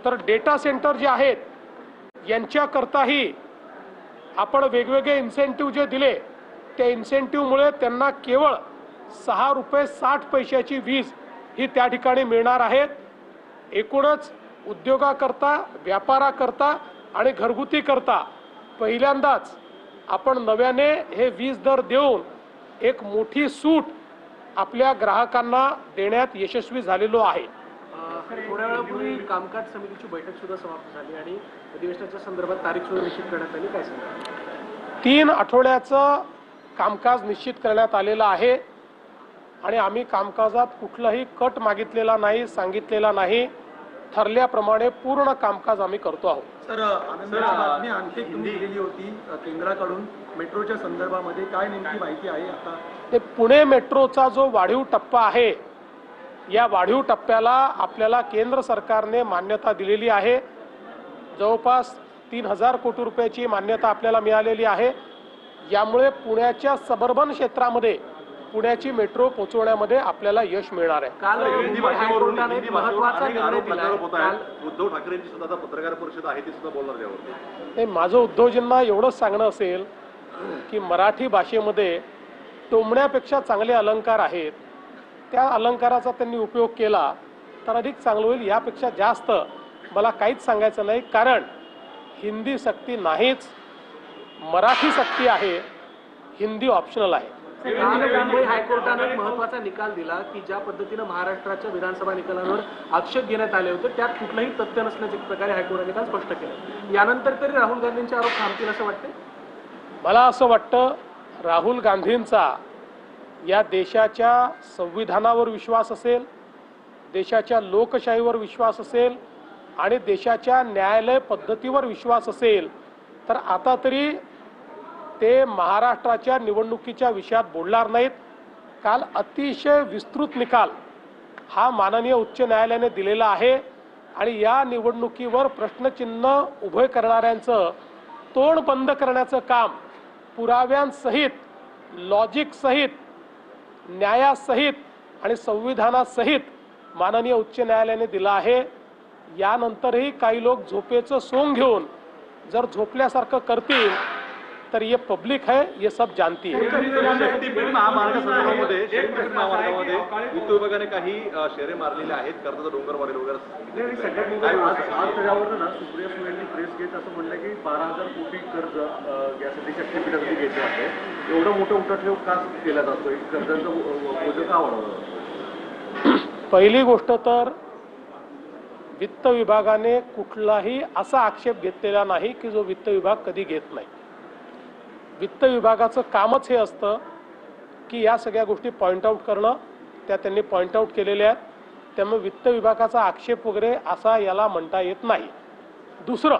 तर data centre जे आहेत यांच्याकरताही आपण वेगवेगळे इन्सेंटिव्ह जे दिले त्या इन्सेंटिव्हमुळे त्यांना केवळ 6 रुपये 60 पैशाची वीज ही त्या ठिकाणी मिळणार आहेत। एकूणच उद्योगाकरता, व्यापाराकरता आणि घरगुती करता पहिल्यांदाच आपण नव्याने हे वीज दर देऊन एक मोठी सूट आपल्या ग्राहकांना देण्यात यशस्वी झालेलो आहे। थोड्या वेळापूर्वी कामकाज समितीची बैठक सुद्धा समाप्त झाली आणि अधिवेशनाच्या संदर्भात तारीख सुद्धा निश्चित करण्यात आली, काय सांगा? 3 आठवड्याचं कामकाज निश्चित करण्यात आलेलं आहे आणि आम्ही कामकाजात कुठलाही कट मागितलेला नाही, सांगितलेला नाही। ठरल्याप्रमाणे पूर्ण कामकाज आम्ही करतो आहोत। सर, आनंदाची बातमी आणखी तुम्ही दिलेली होती केंद्राकडून मेट्रोच्या संदर्भामध्ये, काय नेमकी माहिती आहे आता? ते पुणे मेट्रोचा जो वाढीव टप्पा आहे या वाढीव टप्प्याला आपल्याला केंद्र सरकारने मान्यता दिलेली आहे। जवळपास 3000 कोटी रुपयाची मान्यता आपल्याला मिळालेली आहे। यामुळे पुण्याच्या सबर्बन क्षेत्रामध्ये पुण्याची मेट्रो पोहोचवण्यामध्ये आपल्याला यश मिळणार आहे। काल हायकोर्टाने महत्त्वाचा निर्णय दिला। उद्धव ठाकरेंची सुद्धा पत्रकार परिषद आहे ती सुद्धा बोलणार यावर। नाही, माझं उद्धवजींना एवढंच सांगणं असेल की मराठी भाषेमध्ये टोमण्यापेक्षा चांगले अलंकार आहेत, त्या अलंकाराचा त्यांनी उपयोग केला तर अधिक चांगलं होईल। यापेक्षा जास्त मला काहीच सांगायचं नाही, कारण हिंदी सक्ती नाहीच, मराठी सक्ती आहे, हिंदी ऑप्शनल आहे। मुंबई हायकोर्टाने महत्त्वाचा निकाल दिला की ज्या पद्धतीने महाराष्ट्राच्या विधानसभा निकालांवर आक्षेप घेण्यात आले होते त्यात कुठलंही तथ्य नसल्याच्या प्रकारे हायकोर्टाने काल स्पष्ट केलं। यानंतर तरी राहुल गांधींचे आरोप थांबतील असं वाटतं? मला असं वाटतं राहुल गांधींचा या देशाच्या संविधानावर विश्वास असेल, देशाच्या लोकशाहीवर विश्वास असेल आणि देशाच्या न्यायालय पद्धतीवर विश्वास असेल तर आता तरी ते महाराष्ट्राच्या निवडणुकीच्या विषयात बोलणार नाहीत। काल अतिशय विस्तृत निकाल हा माननीय उच्च न्यायालयाने दिलेला आहे आणि या निवडणुकीवर प्रश्नचिन्ह उभे करणाऱ्यांचं तोंड बंद करण्याचं काम पुराव्यांसहित, लॉजिकसहित, न्यायासहित आणि संविधानासहित माननीय उच्च न्यायालयाने दिला आहे। यानंतरही काही लोक झोपेचं सोंग घेऊन जर झोपल्यासारखं करतील तर ये पब्लिक है, ये सब जानती है। शक्तीपीठ महामार्गामध्ये वित्त विभागाने काही शेरे मारलेले आहेत, कर्जाचा डोंगर वाढेल वगैरे। आज त्याच्यावर ना सुप्रिया सुळेंनी प्रेस घेत असं म्हणलं की 12,000 कोटी कर्ज यासाठी शक्तीपीठासाठी घ्यायचे आहे। एवढं मोठं उठाठेव का केला जातोय? कर्जाचं ओझं का वाढवलं? पहिली गोष्ट तर वित्त विभागाने कुठलाही असा आक्षेप घेतलेला नाही की जो वित्त विभाग कधी घेत नाही। वित्त विभागाचं कामच हे असतं की या सगळ्या गोष्टी पॉइंट आउट करणं, त्या त्यांनी पॉइंट आउट केलेल्या आहेत। त्यामुळे वित्त विभागाचा आक्षेप वगैरे असा याला म्हणता येत नाही। दुसरं,